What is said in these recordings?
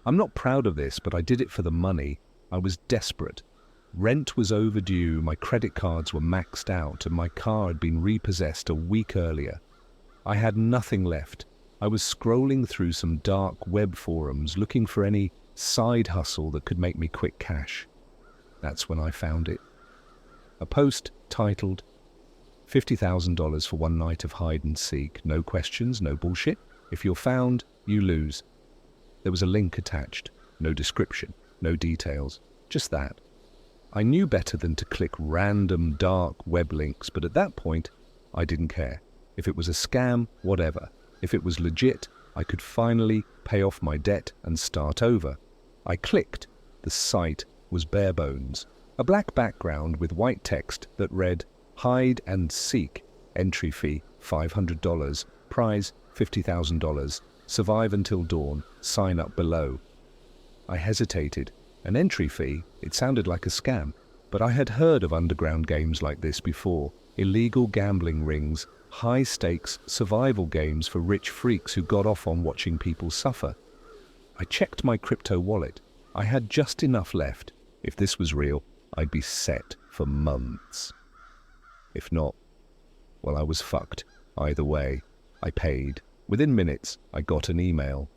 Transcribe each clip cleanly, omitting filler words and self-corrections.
I'm not proud of this, but I did it for the money. I was desperate. Rent was overdue, my credit cards were maxed out, and my car had been repossessed a week earlier. I had nothing left. I was scrolling through some dark web forums looking for any side hustle that could make me quick cash. That's when I found it. A post titled, $50,000 for one night of hide and seek. No questions, no bullshit. If you're found, you lose. There was a link attached. No description, no details. Just that. I knew better than to click random dark web links, but at that point, I didn't care. If it was a scam, whatever. If it was legit, I could finally pay off my debt and start over. I clicked. The site was bare bones. A black background with white text that read, Hide and Seek, entry fee $500, prize $50,000, survive until dawn, sign up below. I hesitated. An entry fee? It sounded like a scam, but I had heard of underground games like this before, illegal gambling rings, high-stakes survival games for rich freaks who got off on watching people suffer. I checked my crypto wallet. I had just enough left. If this was real, I'd be set for months. If not, well, I was fucked. Either way, I paid. Within minutes, I got an email.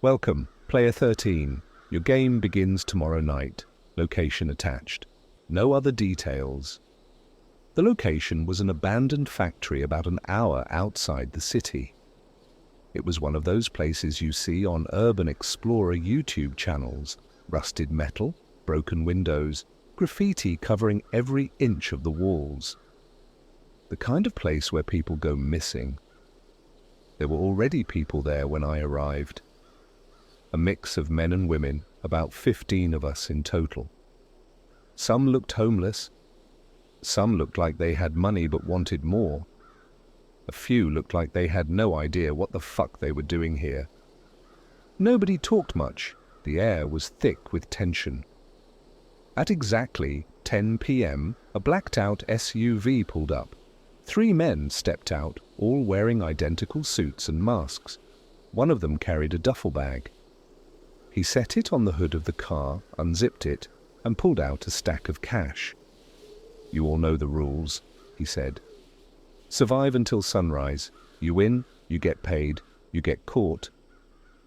Welcome, Player 13. Your game begins tomorrow night. Location attached. No other details. The location was an abandoned factory about an hour outside the city. It was one of those places you see on Urban Explorer YouTube channels. Rusted metal, broken windows, graffiti covering every inch of the walls. The kind of place where people go missing. There were already people there when I arrived. A mix of men and women, about 15 of us in total. Some looked homeless. Some looked like they had money but wanted more. A few looked like they had no idea what the fuck they were doing here. Nobody talked much. The air was thick with tension. At exactly 10 p.m., a blacked-out SUV pulled up. 3 men stepped out, all wearing identical suits and masks. One of them carried a duffel bag. He set it on the hood of the car, unzipped it, and pulled out a stack of cash. You all know the rules, he said. Survive until sunrise. You win, you get paid, you get caught.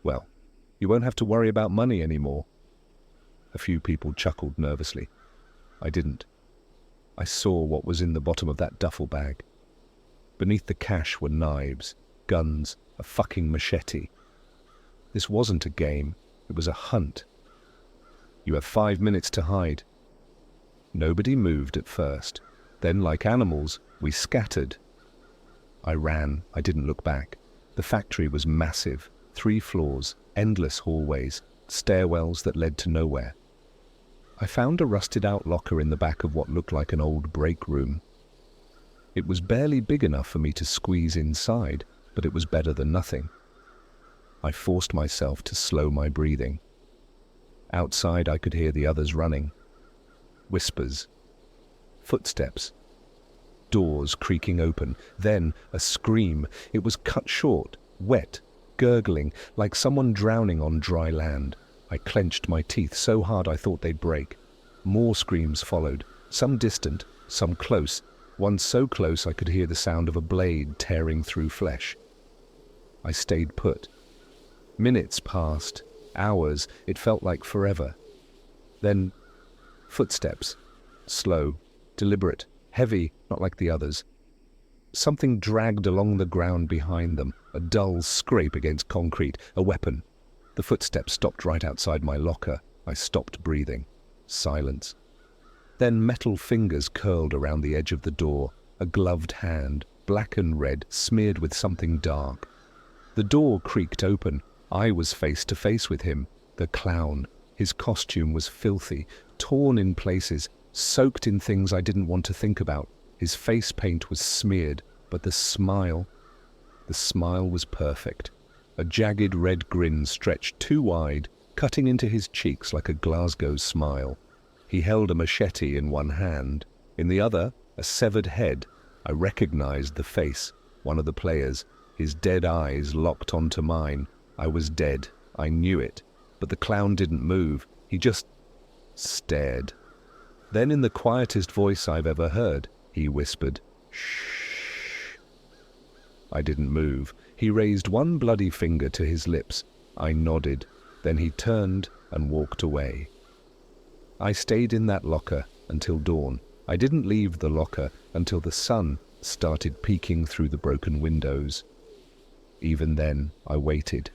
Well, you won't have to worry about money anymore. A few people chuckled nervously. I didn't. I saw what was in the bottom of that duffel bag. Beneath the cash were knives, guns, a fucking machete. This wasn't a game, it was a hunt. You have 5 minutes to hide. Nobody moved at first. Then, like animals, we scattered. I ran. I didn't look back. The factory was massive. 3 floors, endless hallways, stairwells that led to nowhere. I found a rusted-out locker in the back of what looked like an old break room. It was barely big enough for me to squeeze inside, but it was better than nothing. I forced myself to slow my breathing. Outside, I could hear the others running. Whispers. Footsteps. Doors creaking open. Then a scream. It was cut short, wet, gurgling, like someone drowning on dry land. I clenched my teeth so hard I thought they'd break. More screams followed, some distant, some close, one so close I could hear the sound of a blade tearing through flesh. I stayed put. Minutes passed, hours, it felt like forever. Then, footsteps. Slow, deliberate, heavy, not like the others. Something dragged along the ground behind them, a dull scrape against concrete, a weapon. The footsteps stopped right outside my locker. I stopped breathing. Silence. Then metal fingers curled around the edge of the door, a gloved hand, black and red, smeared with something dark. The door creaked open. I was face to face with him, the clown. His costume was filthy, torn in places, soaked in things I didn't want to think about. His face paint was smeared, but the smile was perfect. A jagged red grin stretched too wide, cutting into his cheeks like a Glasgow smile. He held a machete in one hand. In the other, a severed head. I recognized the face, one of the players. His dead eyes locked onto mine. I was dead. I knew it. but the clown didn't move. He just stared. Then, in the quietest voice I've ever heard, he whispered, "Shh." I didn't move. He raised one bloody finger to his lips. I nodded. Then he turned and walked away. I stayed in that locker until dawn. I didn't leave the locker until the sun started peeking through the broken windows. Even then, I waited.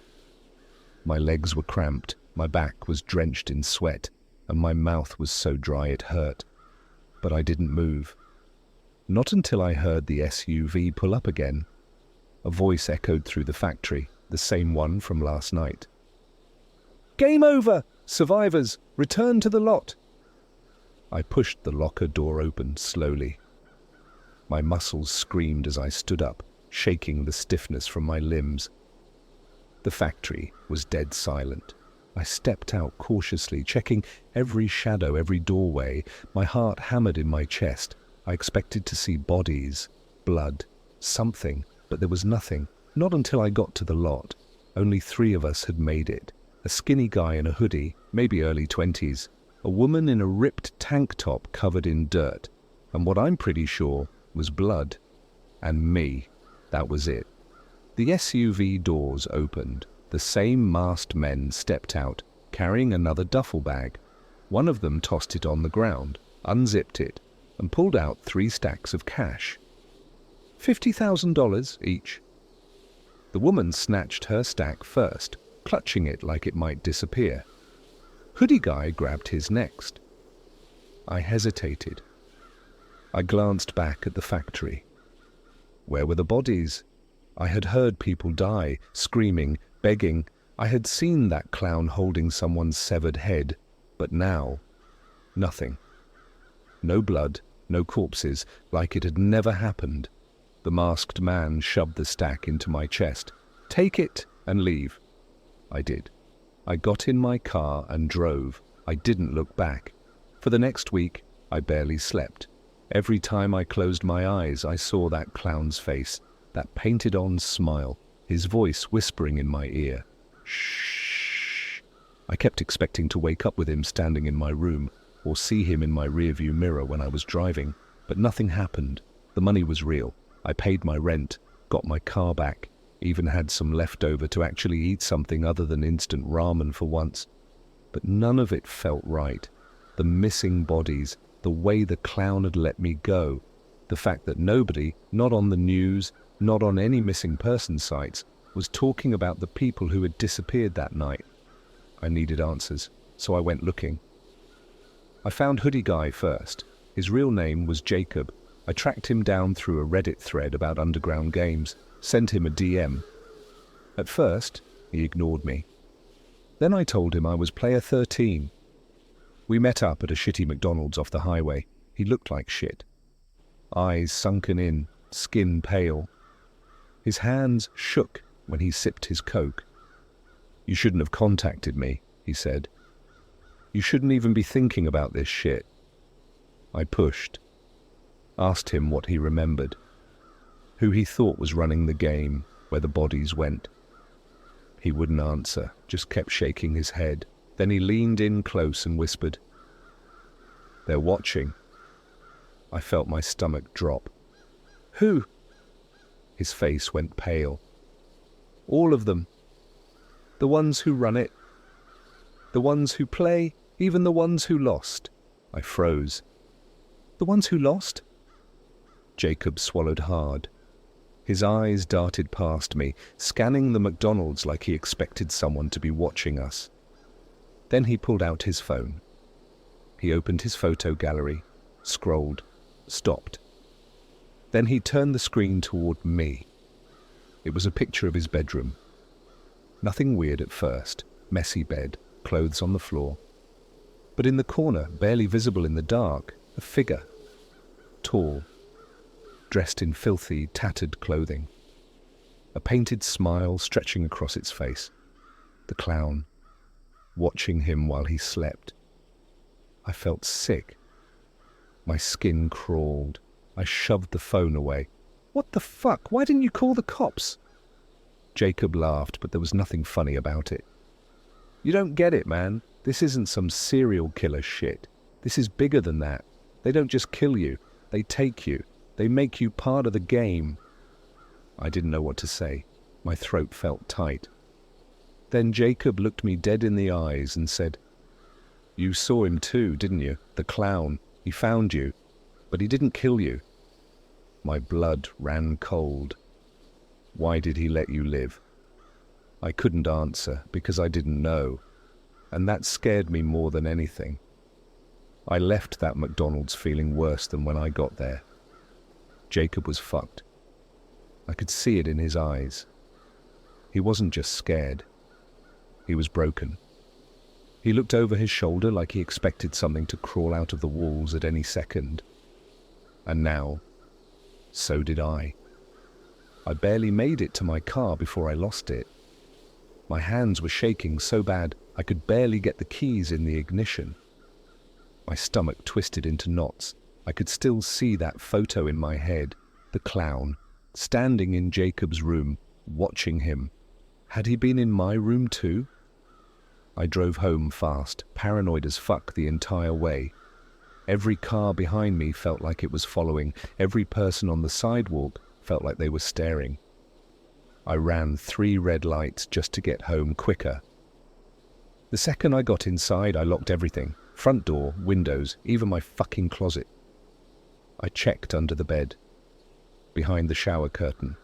My legs were cramped, my back was drenched in sweat, and my mouth was so dry it hurt. But I didn't move. Not until I heard the SUV pull up again. A voice echoed through the factory, the same one from last night. "Game over! Survivors, return to the lot!" I pushed the locker door open slowly. My muscles screamed as I stood up, shaking the stiffness from my limbs. The factory was dead silent. I stepped out cautiously, checking every shadow, every doorway. My heart hammered in my chest. I expected to see bodies, blood, something, but there was nothing. Not until I got to the lot. Only 3 of us had made it. A skinny guy in a hoodie, maybe early 20s. A woman in a ripped tank top covered in dirt. And what I'm pretty sure was blood. And me. That was it. The SUV doors opened. The same masked men stepped out, carrying another duffel bag. One of them tossed it on the ground, unzipped it, and pulled out 3 stacks of cash. $50,000 each. The woman snatched her stack first, clutching it like it might disappear. Hoodie guy grabbed his next. I hesitated. I glanced back at the factory. Where were the bodies? I had heard people die, screaming, begging. I had seen that clown holding someone's severed head, but now, nothing. No blood, no corpses, like it had never happened. The masked man shoved the stack into my chest. "Take it and leave." I did. I got in my car and drove. I didn't look back. For the next week, I barely slept. Every time I closed my eyes, I saw that clown's face, that painted-on smile, his voice whispering in my ear. Shh. I kept expecting to wake up with him standing in my room, or see him in my rearview mirror when I was driving, but nothing happened. The money was real. I paid my rent, got my car back, even had some left over to actually eat something other than instant ramen for once. But none of it felt right. The missing bodies, the way the clown had let me go, the fact that nobody, not on the news, not on any missing person sites, was talking about the people who had disappeared that night. I needed answers, so I went looking. I found Hoodie Guy first. His real name was Jacob. I tracked him down through a Reddit thread about underground games, sent him a DM. At first, he ignored me. Then I told him I was player 13. We met up at a shitty McDonald's off the highway. He looked like shit. Eyes sunken in, skin pale. His hands shook when he sipped his Coke. "You shouldn't have contacted me," he said. "You shouldn't even be thinking about this shit." I pushed. Asked him what he remembered. Who he thought was running the game, where the bodies went. He wouldn't answer, just kept shaking his head. Then he leaned in close and whispered, "They're watching." I felt my stomach drop. "Who?" His face went pale. "All of them. The ones who run it. The ones who play, even the ones who lost." I froze. "The ones who lost?" Jacob swallowed hard. His eyes darted past me, scanning the McDonald's like he expected someone to be watching us. Then he pulled out his phone. He opened his photo gallery, scrolled, stopped. Then he turned the screen toward me. It was a picture of his bedroom. Nothing weird at first. Messy bed, clothes on the floor. But in the corner, barely visible in the dark, a figure. Tall. Dressed in filthy, tattered clothing. A painted smile stretching across its face. The clown. Watching him while he slept. I felt sick. My skin crawled. I shoved the phone away. "What the fuck? Why didn't you call the cops?" Jacob laughed, but there was nothing funny about it. You don't get it, man. This isn't some serial killer shit. This is bigger than that. They don't just kill you. They take you. They make you part of the game. I didn't know what to say. My throat felt tight. Then Jacob looked me dead in the eyes and said, "You saw him too, didn't you? The clown. He found you. But he didn't kill you." My blood ran cold. "Why did he let you live?" I couldn't answer because I didn't know, and that scared me more than anything. I left that McDonald's feeling worse than when I got there. Jacob was fucked. I could see it in his eyes. He wasn't just scared. He was broken. He looked over his shoulder like he expected something to crawl out of the walls at any second. And now, so did I. I barely made it to my car before I lost it. My hands were shaking so bad I could barely get the keys in the ignition. My stomach twisted into knots. I could still see that photo in my head, the clown, standing in Jacob's room, watching him. Had he been in my room too? I drove home fast, paranoid as fuck the entire way. Every car behind me felt like it was following. Every person on the sidewalk felt like they were staring. I ran 3 red lights just to get home quicker. The second I got inside, I locked everything. Front door, windows, even my fucking closet. I checked under the bed, behind the shower curtain,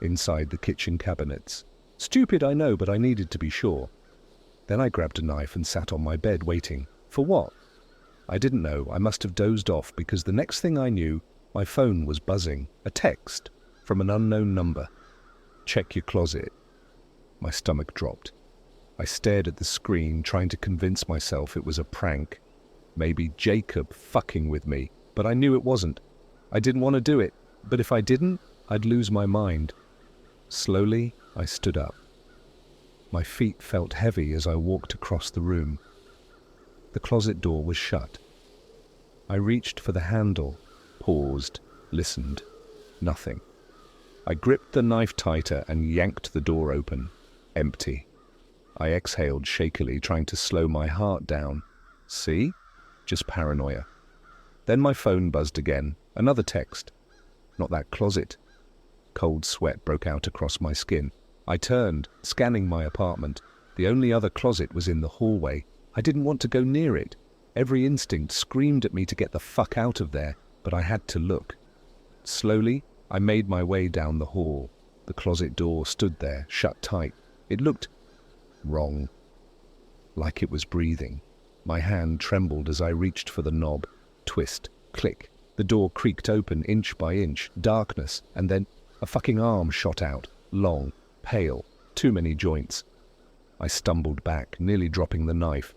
inside the kitchen cabinets. Stupid, I know, but I needed to be sure. Then I grabbed a knife and sat on my bed waiting. For what? I didn't know. I must have dozed off because the next thing I knew, my phone was buzzing. A text from an unknown number. "Check your closet." My stomach dropped. I stared at the screen, trying to convince myself it was a prank. Maybe Jacob fucking with me, but I knew it wasn't. I didn't want to do it, but if I didn't, I'd lose my mind. Slowly, I stood up. My feet felt heavy as I walked across the room. The closet door was shut. I reached for the handle, paused, listened. Nothing. I gripped the knife tighter and yanked the door open. Empty. I exhaled shakily, trying to slow my heart down. See? Just paranoia. Then my phone buzzed again. Another text. Not that closet. Cold sweat broke out across my skin. I turned, scanning my apartment. The only other closet was in the hallway. I didn't want to go near it. Every instinct screamed at me to get the fuck out of there, but I had to look. Slowly, I made my way down the hall. The closet door stood there, shut tight. It looked wrong. Like it was breathing. My hand trembled as I reached for the knob. Twist. Click. The door creaked open inch by inch. Darkness. And then a fucking arm shot out. Long. Pale. Too many joints. I stumbled back, nearly dropping the knife.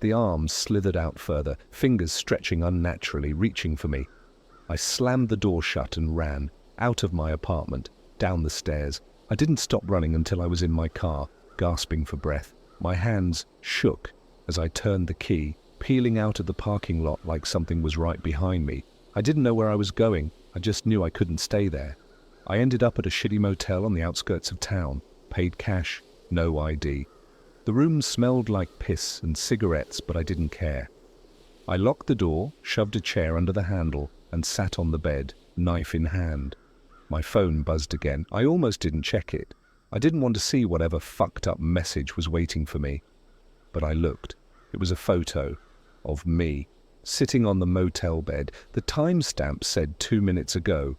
The arm slithered out further, fingers stretching unnaturally, reaching for me. I slammed the door shut and ran, out of my apartment, down the stairs. I didn't stop running until I was in my car, gasping for breath. My hands shook as I turned the key, peeling out of the parking lot like something was right behind me. I didn't know where I was going. I just knew I couldn't stay there. I ended up at a shitty motel on the outskirts of town, paid cash, no ID. The room smelled like piss and cigarettes, but I didn't care. I locked the door, shoved a chair under the handle, and sat on the bed, knife in hand. My phone buzzed again. I almost didn't check it. I didn't want to see whatever fucked up message was waiting for me. But I looked. It was a photo of me, sitting on the motel bed. The timestamp said 2 minutes ago.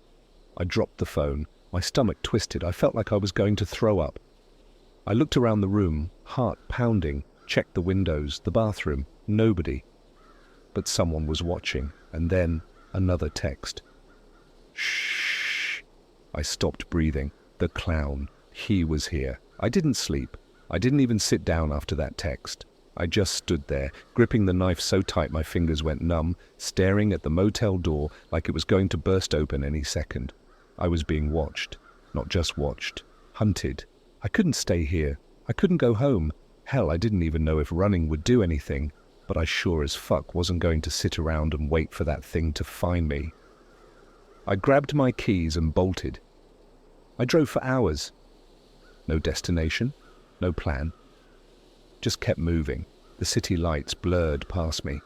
I dropped the phone. My stomach twisted. I felt like I was going to throw up. I looked around the room, heart pounding, checked the windows, the bathroom. Nobody. But someone was watching. And then another text. Shh. I stopped breathing. The clown. He was here. I didn't sleep. I didn't even sit down after that text. I just stood there, gripping the knife so tight my fingers went numb, staring at the motel door like it was going to burst open any second. I was being watched. Not just watched. Hunted. I couldn't stay here. I couldn't go home. Hell, I didn't even know if running would do anything. But I sure as fuck wasn't going to sit around and wait for that thing to find me. I grabbed my keys and bolted. I drove for hours. No destination. No plan. just kept moving. The city lights blurred past me.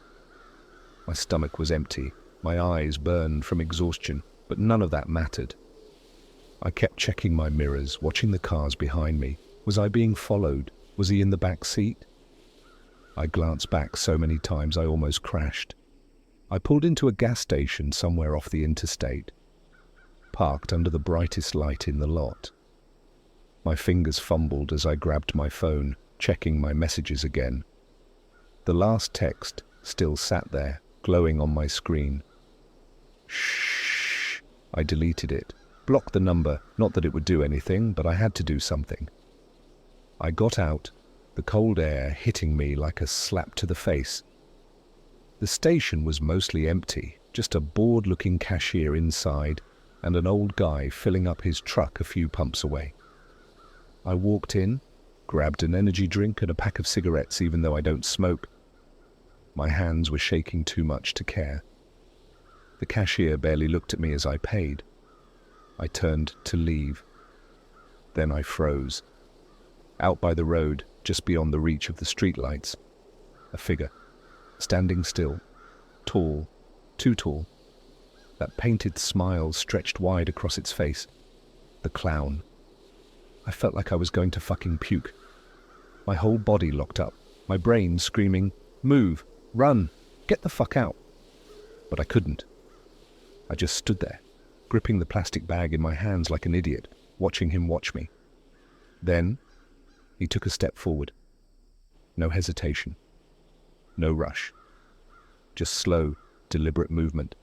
My stomach was empty. My eyes burned from exhaustion, but none of that mattered. I kept checking my mirrors, watching the cars behind me. Was I being followed? Was he in the back seat? I glanced back so many times I almost crashed. I pulled into a gas station somewhere off the interstate, parked under the brightest light in the lot. My fingers fumbled as I grabbed my phone, checking my messages again. The last text still sat there, glowing on my screen. Shh. I deleted it. Blocked the number, not that it would do anything, but I had to do something. I got out, the cold air hitting me like a slap to the face. The station was mostly empty, just a bored-looking cashier inside and an old guy filling up his truck a few pumps away. I walked in, grabbed an energy drink and a pack of cigarettes even though I don't smoke. My hands were shaking too much to care. The cashier barely looked at me as I paid. I turned to leave. Then I froze. Out by the road, just beyond the reach of the streetlights, a figure, standing still, tall, too tall. That painted smile stretched wide across its face. The clown. I felt like I was going to fucking puke. My whole body locked up, my brain screaming, "Move, run, get the fuck out." But I couldn't. I just stood there, gripping the plastic bag in my hands like an idiot, watching him watch me. Then, he took a step forward. No hesitation. No rush. Just slow, deliberate movement.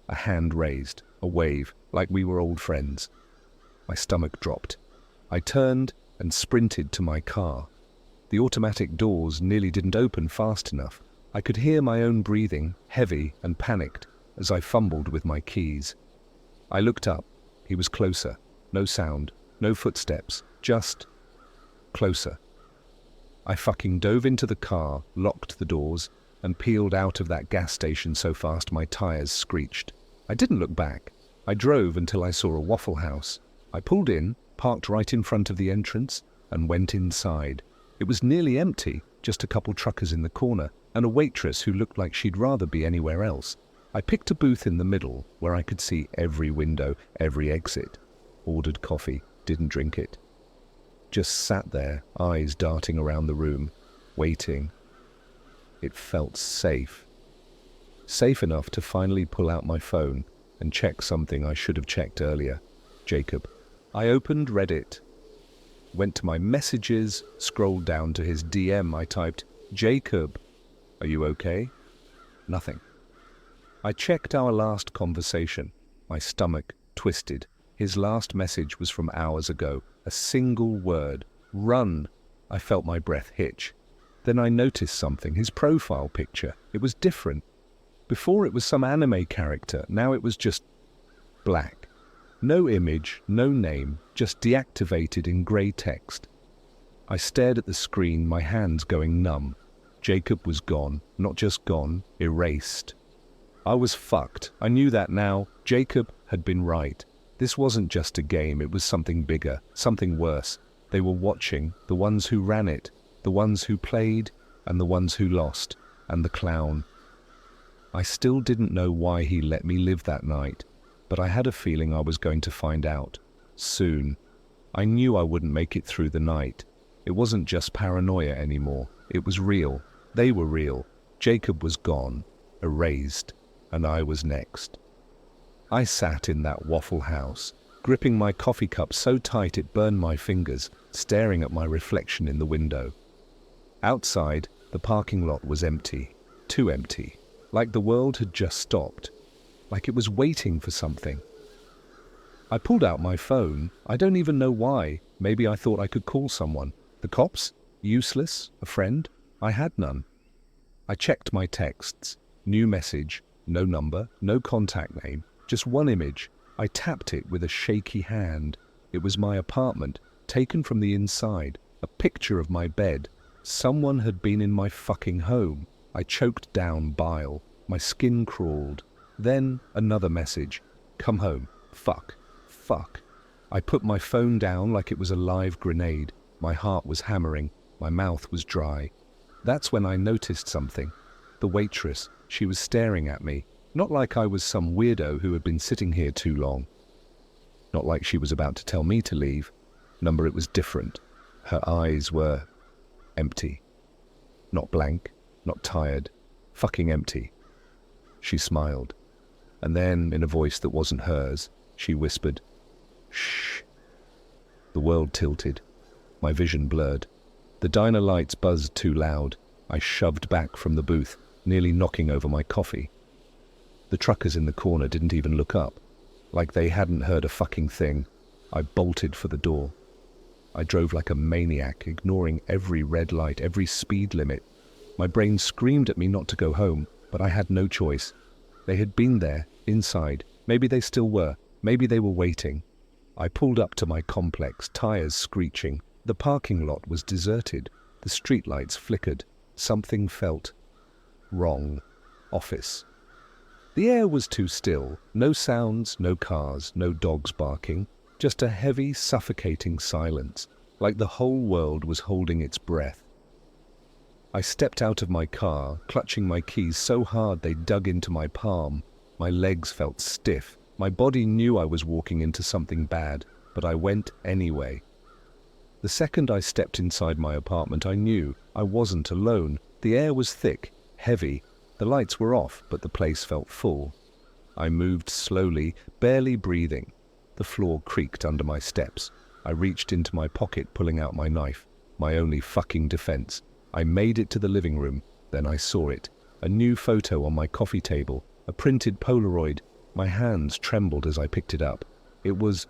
A hand raised, a wave, like we were old friends. My stomach dropped. I turned and sprinted to my car. The automatic doors nearly didn't open fast enough. I could hear my own breathing, heavy and panicked, as I fumbled with my keys. I looked up. He was closer. No sound, no footsteps, just closer. I fucking dove into the car, locked the doors, and peeled out of that gas station so fast my tires screeched. I didn't look back. I drove until I saw a Waffle House. I pulled in, parked right in front of the entrance, and went inside. It was nearly empty, just a couple truckers in the corner, and a waitress who looked like she'd rather be anywhere else. I picked a booth in the middle, where I could see every window, every exit. Ordered coffee, didn't drink it. Just sat there, eyes darting around the room, waiting. It felt safe. Safe enough to finally pull out my phone and check something I should have checked earlier. Jacob. I opened Reddit. Went to my messages, scrolled down to his DM. I typed, "Jacob, are you okay?" Nothing. I checked our last conversation. My stomach twisted. His last message was from hours ago. A single word. Run. I felt my breath hitch. Then I noticed something. His profile picture. It was different. Before it was some anime character. Now it was just black. No image, no name, just deactivated in grey text. I stared at the screen, my hands going numb. Jacob was gone. Not just gone, erased. I was fucked. I knew that now. Jacob had been right. This wasn't just a game, it was something bigger, something worse. They were watching, the ones who ran it, the ones who played, and the ones who lost, and the clown. I still didn't know why he let me live that night, but I had a feeling I was going to find out. Soon. I knew I wouldn't make it through the night. It wasn't just paranoia anymore. It was real. They were real. Jacob was gone, erased, and I was next. I sat in that Waffle House, gripping my coffee cup so tight it burned my fingers, staring at my reflection in the window. Outside, the parking lot was empty, too empty, like the world had just stopped, like it was waiting for something. I pulled out my phone. I don't even know why. Maybe I thought I could call someone. The cops? Useless? A friend? I had none. I checked my texts. New message, no number, no contact name, just one image. I tapped it with a shaky hand. It was my apartment, taken from the inside, a picture of my bed. Someone had been in my fucking home. I choked down bile. My skin crawled. Then another message. Come home. Fuck. Fuck. I put my phone down like it was a live grenade. My heart was hammering. My mouth was dry. That's when I noticed something. The waitress, she was staring at me, not like I was some weirdo who had been sitting here too long. Not like she was about to tell me to leave. Number, it was different. Her eyes were empty. Not blank, not tired, fucking empty. She smiled. And then, in a voice that wasn't hers, she whispered, "Shh." The world tilted. My vision blurred. The diner lights buzzed too loud. I shoved back from the booth, nearly knocking over my coffee. The truckers in the corner didn't even look up. Like they hadn't heard a fucking thing. I bolted for the door. I drove like a maniac, ignoring every red light, every speed limit. My brain screamed at me not to go home, but I had no choice. They had been there, inside. Maybe they still were. Maybe they were waiting. I pulled up to my complex, tires screeching. The parking lot was deserted. The streetlights flickered. Something felt wrong. Office. The air was too still. No sounds, no cars, no dogs barking. Just a heavy, suffocating silence, like the whole world was holding its breath. I stepped out of my car, clutching my keys so hard they dug into my palm. My legs felt stiff. My body knew I was walking into something bad, but I went anyway. The second I stepped inside my apartment, I knew I wasn't alone. The air was thick, heavy. The lights were off, but the place felt full. I moved slowly, barely breathing. The floor creaked under my steps. I reached into my pocket, pulling out my knife, my only fucking defense. I made it to the living room. Then I saw it. A new photo on my coffee table, a printed Polaroid. My hands trembled as I picked it up. It was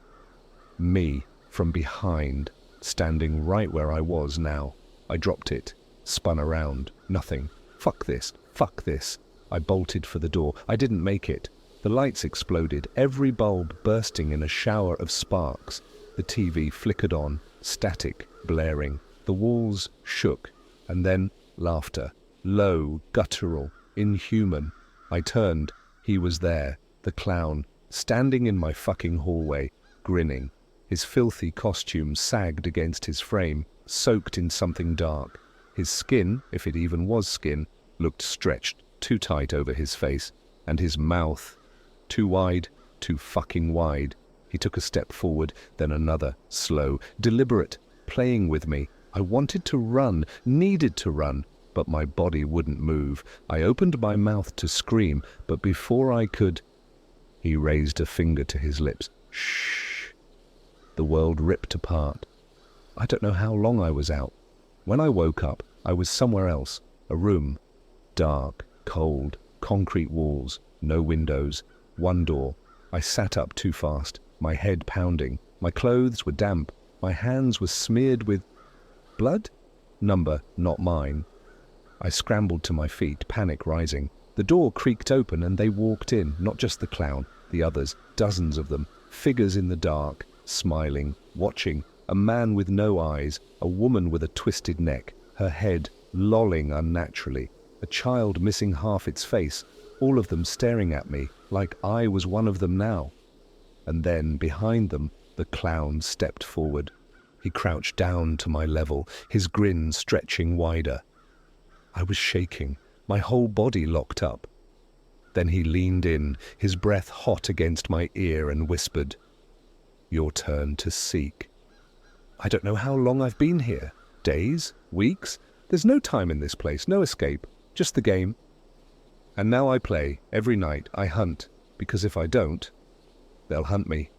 me, from behind, standing right where I was now. I dropped it, spun around. Nothing. Fuck this. Fuck this. I bolted for the door. I didn't make it. The lights exploded, every bulb bursting in a shower of sparks. The TV flickered on, static, blaring. The walls shook. And then laughter. Low, guttural, inhuman. I turned. He was there, the clown, standing in my fucking hallway, grinning. His filthy costume sagged against his frame, soaked in something dark. His skin, if it even was skin, looked stretched, too tight over his face. And his mouth, too wide, too fucking wide. He took a step forward, then another, slow, deliberate, playing with me. I wanted to run, needed to run, but my body wouldn't move. I opened my mouth to scream, but before I could, he raised a finger to his lips. Shh. The world ripped apart. I don't know how long I was out. When I woke up, I was somewhere else, a room. Dark, cold, concrete walls, no windows, one door. I sat up too fast, my head pounding. My clothes were damp. My hands were smeared with blood? Number, not mine. I scrambled to my feet, panic rising. The door creaked open and they walked in, not just the clown, the others, dozens of them, figures in the dark, smiling, watching, a man with no eyes, a woman with a twisted neck, her head lolling unnaturally, a child missing half its face, all of them staring at me like I was one of them now. And then, behind them, the clown stepped forward. He crouched down to my level, his grin stretching wider. I was shaking, my whole body locked up. Then he leaned in, his breath hot against my ear, and whispered, "Your turn to seek." I don't know how long I've been here. Days? Weeks? There's no time in this place, no escape, just the game. And now I play, every night I hunt, because if I don't, they'll hunt me.